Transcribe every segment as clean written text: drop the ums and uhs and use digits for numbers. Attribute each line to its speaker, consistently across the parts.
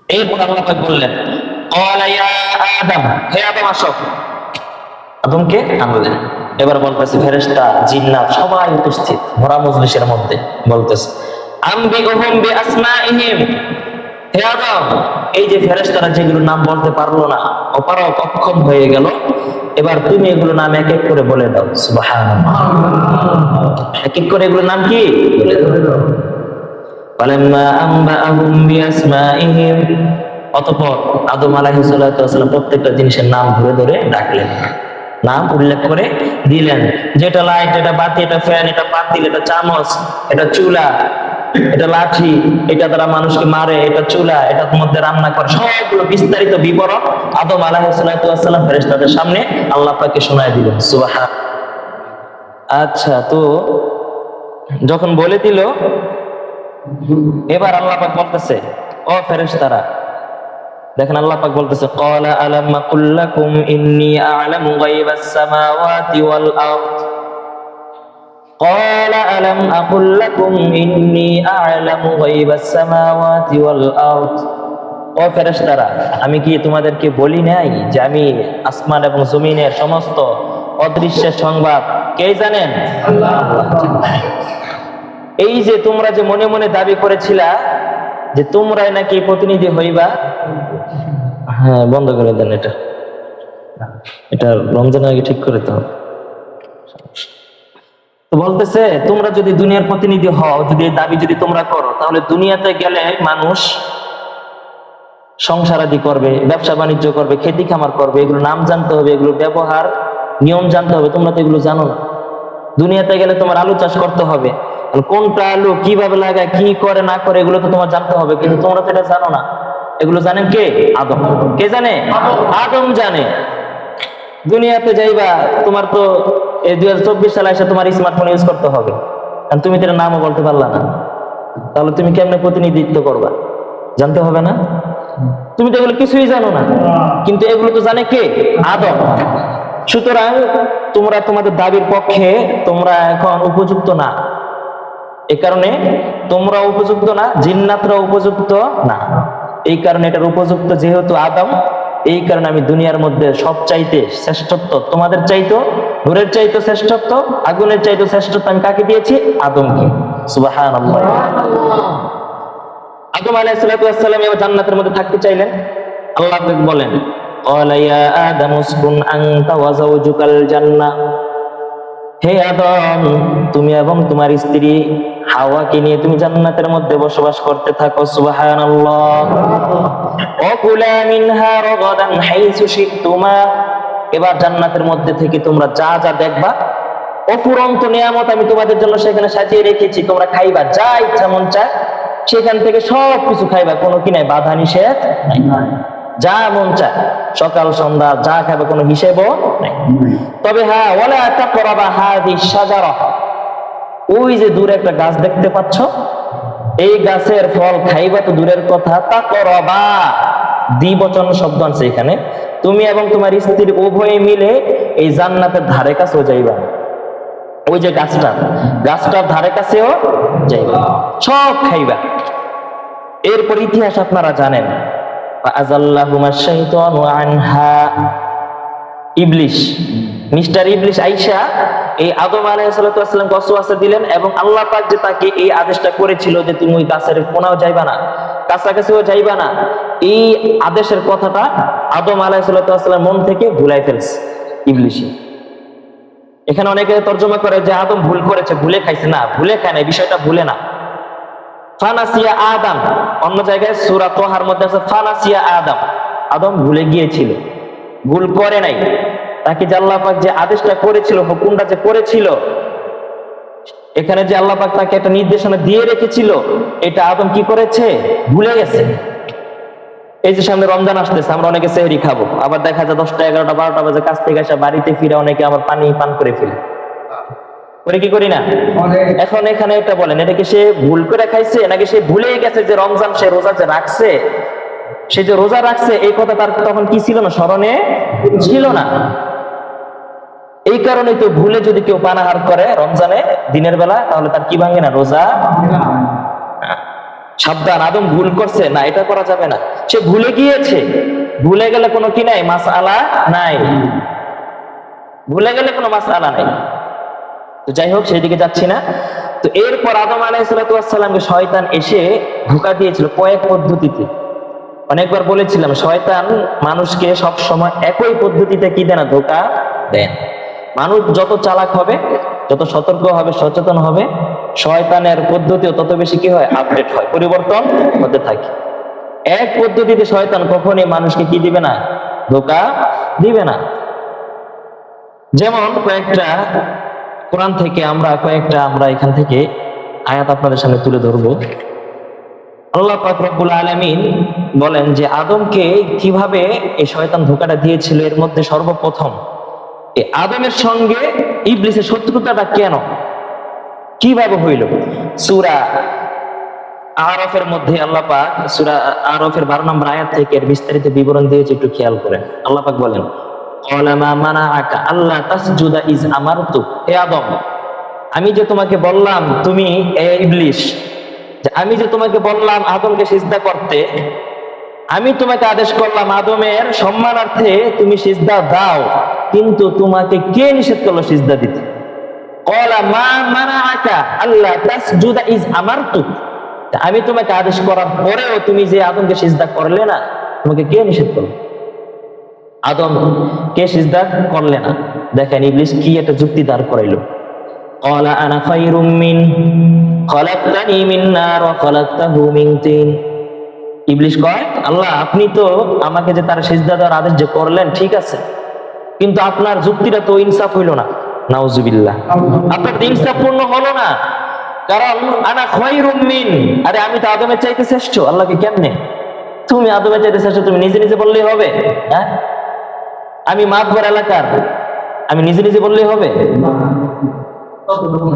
Speaker 1: এরপর আল্লাহ পাক বললেন, ক্বালা ইয়া আদম, হে আদম আসো। আদমকে আনলেন। এবার বলতেছে ফেরেশতা, জিন্নাত সবাই উপস্থিত ভরা মজলিসের মধ্যে, বলতেছে আনবিউহুম বিআসমাইহিম, হে আদম, এই যে ফেরেশতারা যেগুলো নাম বলতে পারলো না, অপারগ অক্ষম হয়ে গেল, এবার তুমি এগুলো নাম এক এক করে বলে দাও। সুবহানাল্লাহ। এক এক করে এগুলো নাম কি বলে দাও। ফালাম্মা আনবাআহুম বিআসমাইহিম, অতঃপর আদম আলাইহিস সালাতু ওয়াস সালাম প্রত্যেকটা জিনিসের নাম ধরে ধরে ডাকলেন, নাম উল্লেখ করে দিলেন, যেটা লাইট, এটা বাতি, এটা ফ্যান, এটা পাতিল, এটা চামচ, এটা চুলা, এটা লাঠি, এটা দ্বারা মানুষকে মারে, এটা চুলা, এটার মধ্যে রান্না করে, সবগুলো বিস্তারিত বিবরণ আদম আলাইহিস সালাতু ওয়াস সালাম ফেরেশতাদের সামনে আল্লাহ পাককে শোনায় দিলেন। সুবহান। আচ্ছা, তো যখন বলে দিল, এবার আল্লাহ পাক বলতেছে, ও ফেরেশতারা, দেখেন আল্লাহ পাক বলতেছে, ক্বালা আলাম আকুল লাকুম ইন্নী আ'লামু গায়বাস সামাওয়াতি ওয়াল আরদ, ক্বালা আলাম আকুল লাকুম ইন্নী আ'লামু গায়বাস সামাওয়াতি ওয়াল আরদ। ও ফেরেশতারা, আমি কি তোমাদেরকে বলি নাই যে আমি আসমান এবং জমিনের সমস্ত অদৃশ্যের সংবাদ কে জানেন? আল্লাহ। এই যে তোমরা যে মনে মনে দাবি করেছিলা যে তোমরাই নাকি প্রতিনিধি হইবা, হ্যাঁ বন্ধ করে দেন এটা, এটা রমজানের আগে ঠিক করে তো হবে। তো বলতেছে তোমরা যদি দুনিয়ার প্রতিনিধি হও, যদি এই দাবি যদি তোমরা করো, তাহলে দুনিয়াতে গেলে মানুষ সংসারাদি করবে, ব্যবসা বাণিজ্য করবে, খেতি খামার করবে, এগুলো নাম জানতে হবে, এগুলো ব্যবহার নিয়ম জানতে হবে, তোমরা তো এগুলো জানো না। দুনিয়াতে গেলে তোমার আলু চাষ করতে হবে, কোনটা আলু কিভাবে লাগায়, কি করে না করে, এগুলো তো তোমার জানতে হবে, কিন্তু তোমরা তো এটা জানো না। এগুলো জানেন কে? আদম। কে জানে? আদম জানে। দুনিয়াতে যাইবা, তোমার তো এই 2024 সালে এসে তোমার স্মার্টফোন ইউজ করতে হবে, কারণ তুমি তো এটার নামও বলতে পারলা না, তাহলে তুমি কেমনে প্রতিনিধিত্ব করবা? জানতে হবে না? তুমি তো এগুলো কিছুই জানো না, কিন্তু এগুলো তো জানে কে? আদম। সুতরাং তোমরা তোমাদের দাবির পক্ষে তোমরা এখন উপযুক্ত না, এই কারণে তোমরা উপযুক্ত না, জিন্নাতরা উপযুক্ত না, এই কারণে এটার উপযুক্ত যেহেতু আদম, এই কারণে আমি দুনিয়ার মধ্যে সবচাইতে শ্রেষ্ঠত্ব, তোমাদের চাইতো, নূরের চাইতো শ্রেষ্ঠত্ব, আগুনের চাইতো শ্রেষ্ঠত্ব আমি কাকে দিয়েছি? আদমকে। সুবহানাল্লাহ। আদম আলাইহিস সালাতু ওয়াস সালাম এবার জান্নাতের মধ্যে থাকতে চাইলেন। আল্লাহ বলেন, ক্বালা ইয়া আদম উসকুন আনতা ওয়া যাওজুকাল জান্নাহ, হে আদম, তুমি এবং তোমার স্ত্রী হাওয়াকে নিয়ে তুমি জান্নাতের মধ্যে বসবাস করতে থাকো। সুবহানাল্লাহ। ওয়াকুলা মিনহা রাগাদান হাইসু শি'তুমা, এবার জান্নাতের মধ্যে থেকে তোমরা যা যা দেখবা, অফুরন্ত নিয়ামত আমি তোমাদের জন্য সেখানে সাজিয়ে রেখেছি, তোমরা খাইবা, যা ইচ্ছা মন চায় সেখান থেকে সব কিছু খাইবা, কোনো কি নাই, বাধা নিষেধ নাই, যা মন চায় সকাল সন্ধ্যা যা খাবে, কোনো হিসেবও নাই। তবে হ্যাঁ, ওয়ালা তাকরাবা হাযিস শাজারা, ওই যে দূরে একটা গাছ দেখতে পাচ্ছ, এই গাছের ফল খাইবা তো দূরের কথা, তাকরাবা দ্বিবচন শব্দ আছে এখানে, তুমি এবং তোমার স্ত্রী উভয়ে মিলে এই জান্নাতের ধারে কাছেও যাইবা, ওই যে গাছটার ধারে কাছেও যাইবা, সব খাইবা। এরপর ইতিহাস আপনারা জানেন, ফাআযাল্লাহুমা শাইতানু আনহা, ইবলিশ, মিস্টার ইবলিশ আইসা এই আদম আলাইহিস সালাতু ওয়াস সালামকে ওয়াসওয়াসা দিলেন, এবং আল্লাহ পাক যে তাকে এই আদেশটা করেছিল যে তুমি ওই গাছের কোনাও যাইবা না, কাছাকাছিও যাইবা না, এই আদেশের কথাটা আদম আলাইহিস সালাতু ওয়াস সালামের মন থেকে ভুলাই ফেলছে ইবলিশে। এখানে অনেকে তর্জমা করে যে আদম ভুল করেছে, ভুলে খাইছে, না, ভুলে খায় না, এই বিষয়টা ভুলে না। ফানাসিয়া আদম, অন্য জায়গায় সূরা তাহার মধ্যে আছে ফানাসিয়া আদম, আদম ভুলে গিয়েছিল, ভুল করে নাই। তাকে যে আল্লাহ পাক যে আদেশটা করেছিল, হুকুমটা যে করেছিল, এখানে যে আল্লাহ পাক তাকে একটা নির্দেশনা দিয়ে রেখেছিল, এটা আদম কি করেছে? ভুলে গেছে। এই যে সামনে রমজান আসতেছে, আমরা অনেকে সেহরি খাবো, আবার দেখা যায় 10টা 11টা 12টা বাজে কাজ থেকে আসা বাড়িতে ফিরে অনেকে আবার পানি পান করে ফেলে, করে কি করি না? এখন এখানে এটা বলেন, এটা কি সে ভুল করে খাইছে, নাকি সে ভুলেই গেছে যে রমজান সে রোজা যে রাখছে, সে যে রোজা রাখছে এই কথা তার তখন কি ছিল না, স্মরণে ছিল না। এই কারণে তো ভুলে যদি কেউ পানাহার করে রমজানে দিনের বেলা, তাহলে তার কি ভাঙে না? রোজা। সাবধান, আদম ভুল করছে, না এটা করা যাবে না। সে ভুলে গিয়েছে, ভুলে গেলে কোনো কি নাই, মাসআলা নাই, ভুলে গেলে কোনো মাসআলা নাই। তো যাই হোক, সেই দিকে যাচ্ছি না। তো এরপর আদম আলাইহিস সালামকে শয়তান এসে ধোঁকা দিয়েছিল কয়েক পদ্ধতিতে। অনেকবার বলেছিলাম, শয়তান মানুষকে সব সময় একই পদ্ধতিতে কি দেয় না, ধোঁকা দেন। মানুষ যত চালাক হবে, যত সতর্ক হবে, সচেতন হবে, শয়তানের পদ্ধতিও তত বেশি কি হয়, আপডেট হয়, পরিবর্তন হতে থাকে। এক পদ্ধতিতে শয়তান কখনোই মানুষকে কি দিবে না, ধোঁকা দিবে না। যেমন কয়েকটা কোরআন থেকে আমরা এখান থেকে আয়াত আপনাদের সামনে তুলে ধরবো। আল্লাহ পাক রব্বুল আলামিন বলেন যে আদমকে কিভাবে এই শয়তান ধোঁকাটা দিয়েছিল। এর মধ্যে সর্বপ্রথম এই আদমের সঙ্গে ইবলিসের শত্রুতাটা কেন, কিভাবে হইল, সূরা আরাফের মধ্যে আল্লাহ পাক সূরা আরাফের 12 নম্বর আয়াত থেকে এর বিস্তারিত বিবরণ দিয়েছে, একটু খেয়াল করেন। আল্লাহ পাক বলেন, ক্বালা মা মানাআকা আল্লা তাসজুদা ইজ আমারতু, হে আদম, আমি যে তোমাকে বললাম, তুমি ইবলিস, আমি যে তোমাকে বললাম আদমকে সিজদা করতে, আমি তোমাকে আদেশ করলাম আদমের সম্মানার্থে তুমি সিজদা দাও, কিন্তু তোমাকে কে নিষেধ করলো সিজদা দিতে? ক্বালা মা মানাআকা আল্লা তাসজুদা ইজ আমারতু, আমি তোমাকে আদেশ করার পরেও তুমি যে আদমকে সিজদা করলে না, তোমাকে কে নিষেধ করলো? আদম কে সিজদা করলে না? দেখেন ইবলিস কি একটা যুক্তি দাঁড় করাইলো। ক্বালা আনা খায়রুম মিন খালাকতানি মিন নার ওয়া খালাকতাহু মিন তিন। ইবলিস কয়, আল্লাহ আপনি তো আমাকে যে তার সিজদা দেওয়ার আদেশ যে করলেন, ঠিক আছে, কিন্তু আপনার যুক্তিটা তো ইনসাফ হইল না। নাউজুবিল্লাহ, আপনার ইনসাফ পূর্ণ হলো না। কারণ আনা খায়রুম মিন, আরে আমি তো আদমের চাইতে শ্রেষ্ঠ। আল্লাহকে কেমনে তুমি আদমের চাইতে শ্রেষ্ঠ তুমি নিজে নিজে বললেই হবে? হ্যাঁ, আমি মাতবর এলাকার, আমি নিজে নিজে বললেই হবে?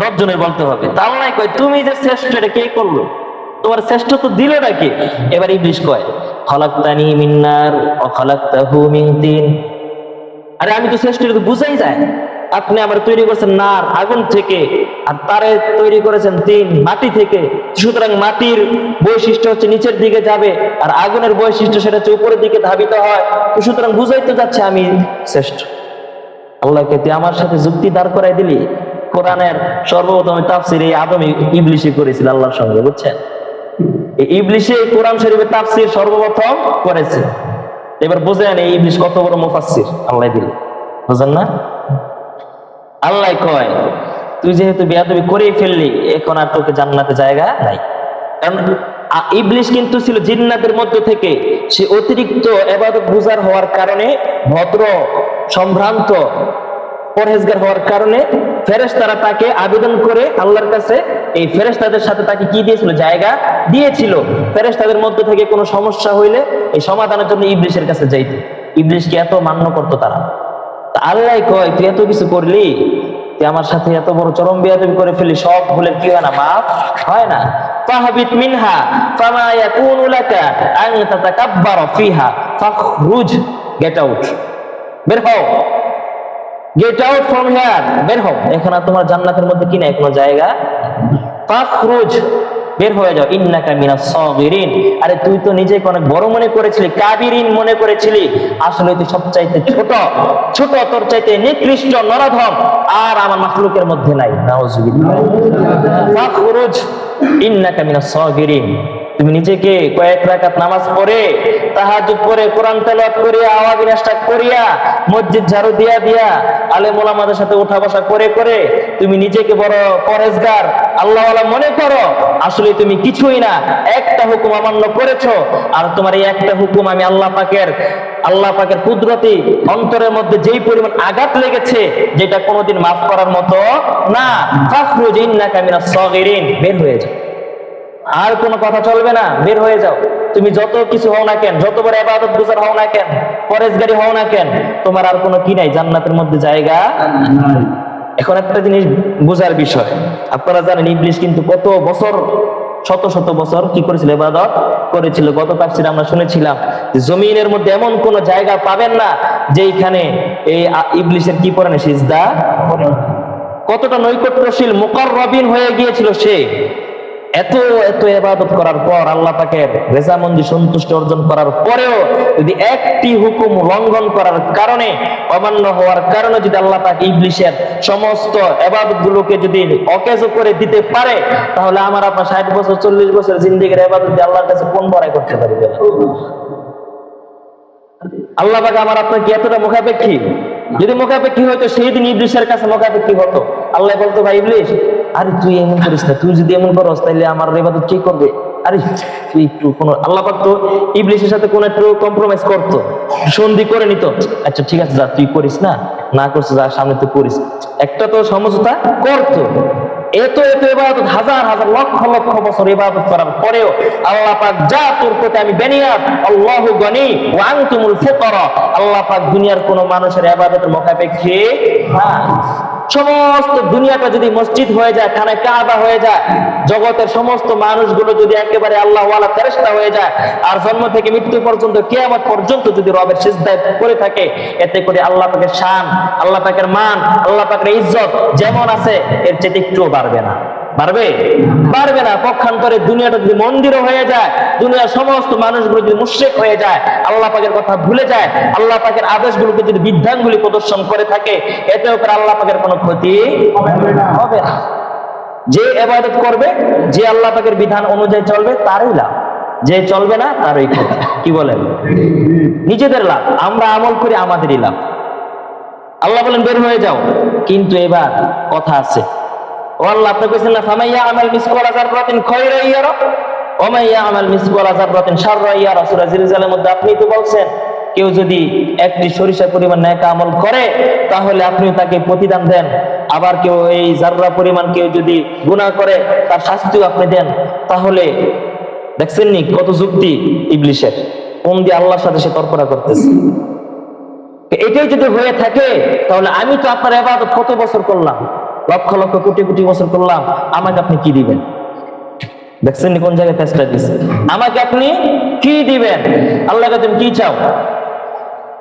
Speaker 1: 10 জনের বলতে হবে। তা আল্লাহ কয়, তুমি যে শ্রেষ্ঠ এটা কে করলো? তোমার শ্রেষ্ঠ তো দিল নাকি? এবার ইবলিস কয়, খালাকতানি মিন নার ওয়া খালাকতাহু মিন তিন, আরে আমি তো শ্রেষ্ঠ, এটা তো বুঝাই যায়। আপনি আমার তৈরি করেছেন নার, আগুন থেকে, আর তারে তৈরি করেছেন তিন, মাটি থেকে। সুতরাং মাটির বৈশিষ্ট্য হচ্ছে নিচের দিকে যাবে, আর আগুনের বৈশিষ্ট্য সেটা হচ্ছে উপরের দিকে ধাবিত হয়। তো সুতরাং বুঝাইতে যাচ্ছে আমি শ্রেষ্ঠ। আল্লাহকে তুই আমার সাথে যুক্তি দাঁড় করাই দিলি। কোরআনের সর্বপ্রথম তাফসীর এই আদম ইবলিসই করেছিল আল্লাহর সঙ্গে, বুঝছেন? এই ইবলিসে কোরআন শরীফের তাফসীর সর্বপ্রথম করেছে। এবার বুঝেন এই ইবলিস কত বড় মুফাসসির আল্লাহ দিল, বুঝেন না? আল্লাহ কয়, তুই যেহেতু বেয়াদবি করেই ফেললি, এখন আর তোকে জান্নাতে জায়গা নাই। কারণ ইবলিস কিন্তু ছিল জিন্নাতের মধ্য থেকে, সে অতিরিক্ত ইবাদত গুজার হওয়ার কারণে, ভদ্র সম্ভ্রান্ত পরহেজগার হওয়ার কারণে ফেরেশতারা তাকে আবেদন করে আল্লাহর কাছে, এই ফেরেশতাদের সাথে তাকে কি দিয়েছিল, জায়গা দিয়েছিল। ফেরেশতাদের মধ্যে থেকে কোনো সমস্যা হইলে এই সমাধানের জন্য ইবলিসের কাছে যাইতো। ইবলিসকে এত মান্য করতো তারা। আল্লাহ কয়, তুই এত কিছু করলি, তুই আমার সাথে এত বড় চরম বেয়াদবি করে ফেললি, সব ভুলের কি হয় না, মাফ হয় না। ফাহবিত মিনহা ফামা ইয়াকুনু লাকা আন তাতাকাব্বারা ফিহা ফাখরুজ, গেট আউট, বের হও, গেট আউট ফ্রম হিয়ার, বের হও, এখন আর তোমার জান্নাতের মধ্যে কি নাই, কোনো জায়গা। ফাখরুজ, বের হয়ে যাও, ইন্নাকা মিনাস সাগিরিন, আরে তুই তো নিজেকে অনেক বড় মনে করেছিলি, কাবিরিন মনে করেছিলি, আসলে তুই সবচাইতে ছোট, তোর চাইতে নিকৃষ্ট নরাধম আর আমার মাখলুকের মধ্যে নাই। নাউজুবিল্লাহ। ফাখরুজ ইন্নাকা মিনাস সাগিরিন, তুমি নিজেকে কয়েক রাকাত নামাজ পড়ে, তাহাজ্জুদ পড়ে, কোরআন তেলাওয়াত করিয়া, আওয়াজ নাস্তা করিয়া, মসজিদ ঝাড়ু দিয়া দিয়া, আলেম ওলামাদের সাথে উঠা বসা করে করে তুমি নিজেকে বড় পরহেজগার আল্লাহওয়ালা মনে করো, আসলে তুমি কিছুই না। একটা হুকুম অমান্য করেছো, আর তোমার এই একটা হুকুম আমি আল্লাহ পাকের কুদরতি অন্তরের মধ্যে যেই পরিমাণ আঘাত লেগেছে, যেটা কোনোদিন মাফ করার মতো না। ফাখরুজ ইন্নাকা মিনাস সাগিরিন, বের হয়ে যাও, আর কোনো কথা চলবে না, বের হয়ে যাও। তুমি যত কিছু হও না কেন, যত বড় ইবাদত গুজার হও না কেন, পরহেজগারি হও না কেন, তোমার আর কোনো কি নাই, জান্নাতের মধ্যে জায়গা নাই। এখন একটা জিনিস বোঝার বিষয়, আপনারা জানেন ইবলিস কিন্তু কত বছর, শত শত বছর কি করেছিল, ইবাদত করেছিল। গত তাফসীরে আমরা শুনেছিলাম যে জমিনের মধ্যে এমন কোন জায়গা পাবেন না যেখানে এই ইবলিসের কি পড়ে না, সিজদা। কতটা নৈকট্যশীল মুকাররাবিন হয়ে গিয়েছিল সে। এত এত ইবাদত করার পর, আল্লাহ পাকের রেজামন্দি সন্তুষ্টি অর্জন করার পরেও যদি একটি হুকুম লঙ্ঘন করার কারণে, অমান্য হওয়ার কারণে যদি আল্লাহ পাক ইবলিসের সমস্ত ইবাদত গুলোকে যদি অকেজো করে দিতে পারে, তাহলে আমার আপনার 60 বছর 40 বছর জিন্দেগির ইবাদত দিয়ে আল্লাহর কাছে কোন বড়াই করতে পারবে? আল্লাহ পাক আমার আপনার কি এতটা মুখাপেক্ষী? যদি মুখাপেক্ষী হতো সেই দিন ইবলিসের কাছে মুখাপেক্ষী হতো। আল্লাহ বলতো, ভাই ইবলিস, আরে তুই এমন করিস না, তুই যদি এমন করস তাহলে আমার ইবাদত কি করবে? আরে তুই একটু কোনো, আল্লাহ পাক তো ইবলিসের সাথে কোন একটু কম্প্রোমাইজ করতো, সন্ধি করে নিত। আচ্ছা ঠিক আছে, যা তুই করিস না, না করছিস যা, সামনে তুই করিস, একটা তো সমঝোতা করতো। এত এত ইবাদত, হাজার হাজার লক্ষ লক্ষ বছর ইবাদত করার পরেও আল্লাহ পাক, যা তোর প্রতি আমি বেনিয়াত, আল্লাহু গনি ওয়া আনতুমুল ফুকারা, আল্লাহ পাক দুনিয়ার কোন মানুষের ইবাদতের মুখাপেক্ষী না। সমস্ত দুনিয়াটা যদি মসজিদ হয়ে যায়, খানে কাবা হয়ে যায়, জগতের সমস্ত মানুষগুলো যদি একেবারে আল্লাহ ওয়ালা ফেরেশতা হয়ে যায়, আর জন্ম থেকে মৃত্যু পর্যন্ত, কিয়ামত পর্যন্ত যদি রবের সিজদায় করে থাকে, এতে করে আল্লাহ পাকের শান, আল্লাহ পাকের মান, আল্লাহ পাকের ইজ্জত যেমন আছে এর চেয়ে একটুও বাড়বে না। পারবে? পারবে না। পক্ষান্তরে দুনিয়াটা যদি মন্দিরও হয়ে যায়, দুনিয়ার সমস্ত মানুষগুলো যদি মুশরিক হয়ে যায়, আল্লাহ পাকের কথা ভুলে যায়, আল্লাহ পাকের আদেশগুলোকে যদি বিধানগুলি প্রদর্শন করে থাকে, এতেও করে আল্লাহ পাকের কোনো ক্ষতি হবে না। যে ইবাদত করবে, যে আল্লাহ পাকের বিধান অনুযায়ী চলবে, তারই লাভ, যে চলবে না তারই ক্ষতি। কি বলেন? নিজেদের লাভ, আমরা আমল করি আমাদেরই লাভ। আল্লাহ বলেন বের হয়ে যাও, কিন্তু এবার কথা আছে। ও আল্লাহ, আপনি কইছেন না, ফামাইয়া আমাল মিসকালা যাররাতিন খায়রান ইয়ারা ওয়া মাইয়া আমাল মিসকালা যাররাতিন শাররান ইয়ারা। সূরা জিলজালের মধ্যে আপনি তো বলছেন, কেউ যদি একটি সরিষা পরিমাণ নেক আমল করে তাহলে আপনি তাকে প্রতিদান দেন, আবার কেউ এই জাররা পরিমাণ কেউ যদি গুনাহ করে তার শাস্তিও আপনি দেন। তাহলে দেখছেন নি কত যুক্তি ইবলিসের, কোন দিয়ে আল্লাহর সাথে সে তর্করা করতেছে। এটাই যদি হয়ে থাকে, তাহলে আমি তো আপনার ইবাদত কত বছর করলাম, লক্ষ লক্ষ কোটি কোটি বছর করলাম, আমাকে আপনি কি দিবেন? দেখছেন কোন জায়গায় ফেসলা দিচ্ছে, আমাকে আপনি কি দিবেন? আল্লাহকে তুমি কি চাও?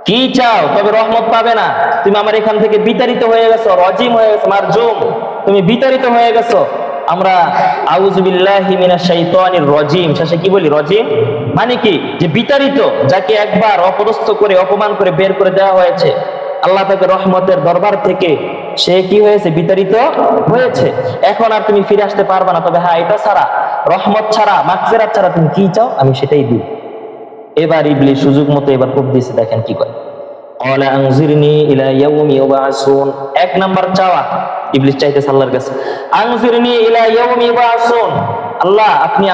Speaker 1: কি চাও? তবে রহমত পাবে না। তুমি আমার এখান থেকে বিতাড়িত হয়ে গেছো, রজিম হয়ে গেছো, মারজুম, তুমি বিতাড়িত হয়ে গেছো। আমরা আউযু বিল্লাহি মিনাশ শাইতানির রাজিম, শেষে কি বলি? রজিম মানে কি? যে বিতাড়িত, যাকে একবার অপদস্থ করে, অপমান করে বের করে দেওয়া হয়েছে আল্লাহ পাকের রহমতের দরবার থেকে, সে কি হয়েছে? বিতাড়িত হয়েছে। এখন আর তুমি ফিরে আসতে পারবে না। তবে হ্যাঁ, এটা ছাড়া, রহমত ছাড়া, মাগফিরাত ছাড়া তুমি কি চাও আমি সেটাই দিই। এবার ইবলিস সুযোগ মতো এবার কোপ দিয়েছে, দেখেন কি করে। ক্বালা আনজিরনি ইলা ইয়াউমি ইউবআসুন। এক নাম্বার চাওয়া ইবলিস চাইতেছে আল্লাহর কাছে, আনজিরনি ইলা ইয়াউমি ইউবআসুন, আল্লাহ আপনি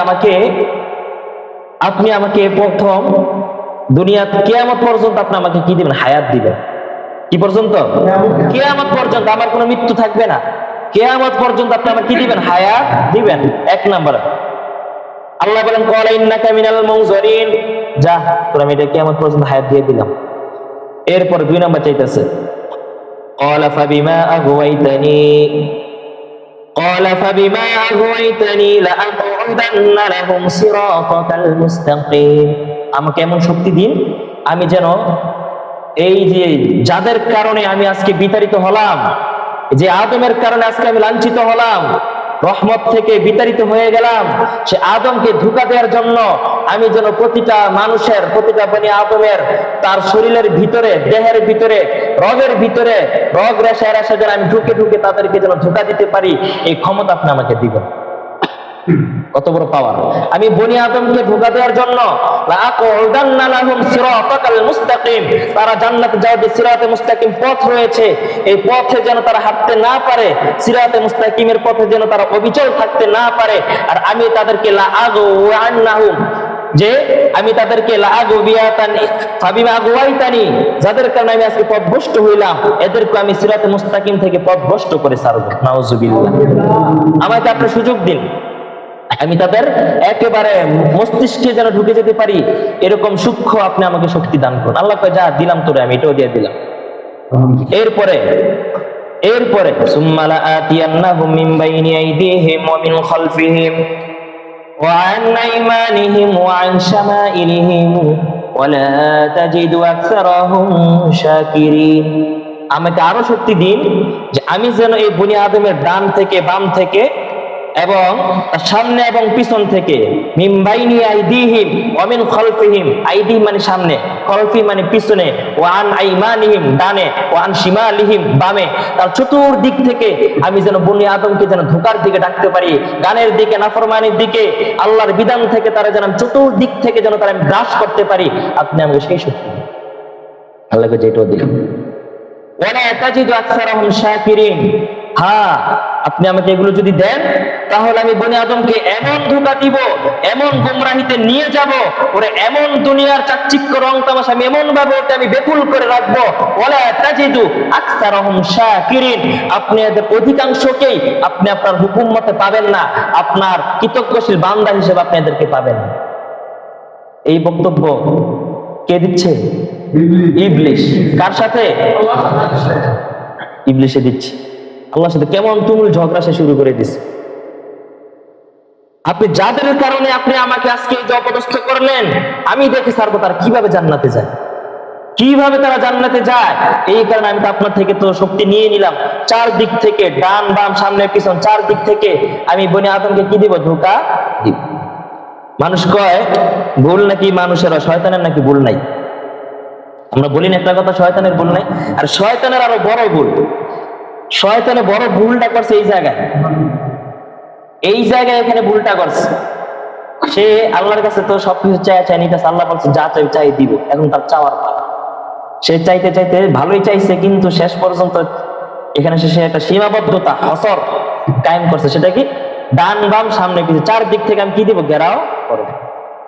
Speaker 1: আমাকে প্রথম দুনিয়া কিয়ামত পর্যন্ত আপনি আমাকে কি দিবেন? হায়াত দিবেন। কি পর্যন্ত? কিয়ামত পর্যন্ত, আমার কোনো মৃত্যু থাকবে না। কিয়ামত পর্যন্ত আপনি আমাকে কি দিবেন? হায়াত দিবেন। এক নাম্বার। আল্লাহ বলেন, ক্বালা ইন্নাকা মিনাল মুনজারিন, যা তোর আমি এটা কিয়ামত পর্যন্ত হায়াত দিয়ে দিলাম। এরপর দুই নাম্বার চাইতেছে, ক্বালা ফাবিমা আগওয়াইতানি লাআকউদান্না লাহুম সিরাতাকাল মুস্তাকিম। আমাকে এমন শক্তি দিন, আমি যেন এই যে যাদের কারণে আমি আজকে বিতাড়িত হলাম, যে আদমের কারণে আজকে আমি লাঞ্ছিত হলাম, রহমত থেকে বিতাড়িত হয়ে গেলাম, সে আদমকে ধোঁকা দেওয়ার জন্য আমি যেন প্রতিটা মানুষের, প্রতিটা বনি আদমের তার শরীরের ভিতরে, দেহের ভিতরে, রগের ভিতরে, রগ রেশা রেশা যেন আমি ঢুকে ঢুকে তাদেরকে যেন ধোঁকা দিতে পারি, এই ক্ষমতা আপনি আমাকে দিবেন। কত বড় পাওয়ার! আমি বনি আদমকে ধোঁকা দেওয়ার জন্য লাআকউদান্না লাহুম সিরাতাকাল মুস্তাকিম, তারা জান্নাতে যাওয়ার যে সিরাতে মুস্তাকিম পথ রয়েছে, এই পথে যেন তারা হাঁটতে না পারে, সিরাতে মুস্তাকিমের পথে যেন তারা অবিচল থাকতে না পারে। আর আমি তাদেরকে লাআগওয়ান্নাহুম, যে আমি তাদেরকে লাআগবিয়াতানি ফাবিমা আগওয়াইতানি, যাদের কারণে আমি আজকে পথভ্রষ্ট হইলাম, এদেরকে আমি সিরাতে মুস্তাকিম থেকে পথভ্রষ্ট করে ছাড়ব। নাউজুবিল্লাহ। আমাকে আপনি সুযোগ দিন, আমি তাদের একেবারে মস্তিষ্কে যেন ঢুকে যেতে পারি, এরকম সূক্ষ্ম আপনি আমাকে শক্তি দান করুন। আল্লাহ কয়, যা দিলাম তোরে, আমি এটাও দিয়ে দিলাম। এরপরে সুম্মা লাআতিয়ান্নাহুম মিন বাইনি আইদিহিম ওয়া মিন খালফিহিম ওয়া আন আইমানিহিম ওয়া আন শামাইলিহিম ওয়া লা তাজিদু আকসারাহুম শাকিরিন। আমাকে আরো শক্তি দিন যে আমি যেন এই বনি আদমের ডান থেকে, বাম থেকে, এবং তার সামনে এবং পিছন থেকে, মিন বাইনি আইদিহিম ওয়া মিন খালফিহিম, আইদিহিম মানে সামনে, খালফি মানে পিছনে, ওয়া আন আইমানিহিম ডানে, ওয়া আন শিমালিহিম বামে, তার চতুর্দিক থেকে আমি যেন বনি আদমকে যেন ধোঁকার দিকে ডাকতে পারি, গানের দিকে, নাফরমানির দিকে, আল্লাহর বিধান থেকে তারা যেন চতুর্দিক থেকে যেন তারা গ্রাস করতে পারি, আপনি আমাকে সেই শক্তি দিন। আল্লাহকে যেটাও দিন। ওয়ালা তাজিদু আকসারাহুম শাকিরিন, হ্যাঁ আপনি আমাকে এগুলো যদি দেন তাহলে আমি বনি আদমকে এমন ধোঁকা দিব, এমন গুমরাহিতে নিয়ে যাব, ওরে এমন দুনিয়ার চাকচিক্য রং তামাশা আমি এমন ভাবে ওকে আমি বেকুল করে রাখবো। ওয়ালা তাজিদু আকসারাহুম শাকিরিন, আপনি এদের অধিকাংশকেই আপনি আপনার হুকুম মতে পাবেন না, আপনার কৃতজ্ঞশীল বান্দা হিসেবে আপনি এদেরকে পাবেন না। এই বক্তব্য কে দিচ্ছে? ইবলিশ। কার সাথে? ইবলিশে দিচ্ছে। আল্লাহর সাথে কেমন তুমুল ঝগড়া সে শুরু করে দিচ্ছে। আপনি যাদের কারণে আপনি আমাকে আজকে এই যে অপদস্থ করলেন, আমি দেখে ছাড়বো তারা কিভাবে জান্নাতে যায়, কিভাবে তারা জান্নাতে যায়। এই কারণে আমি তো আপনার থেকে তো শক্তি নিয়ে নিলাম, চারদিক থেকে, ডান বাম সামনে পিছন চারদিক থেকে আমি বনি আদমকে কি দিব? ধোঁকা দিব। মানুষ কয় ভুল নাকি মানুষের, শয়তানের নাকি ভুল নাই। আমরা বলি না একটা কথা, শয়তানের ভুল নাই, আর শয়তানের আরো বড় ভুল। শয়তানে বড় ভুলটা করছে এই জায়গায়, এই জায়গায় এখানে ভুলটা করছে। সে আল্লাহর কাছে তো সবকিছু চাই নিতেছে, আল্লাহ বলছে যা চাই চাই দিব, এখন তার চাওয়ার পালা। সে চাইতে চাইতে ভালোই চাইছে, কিন্তু শেষ পর্যন্ত এখানে সে একটা সীমাবদ্ধতা হসর কায়েম করছে। সেটা কি? ডান বাম সামনে পিছনে চারদিক থেকে আমি কি দিব? ঘেরাও করবো।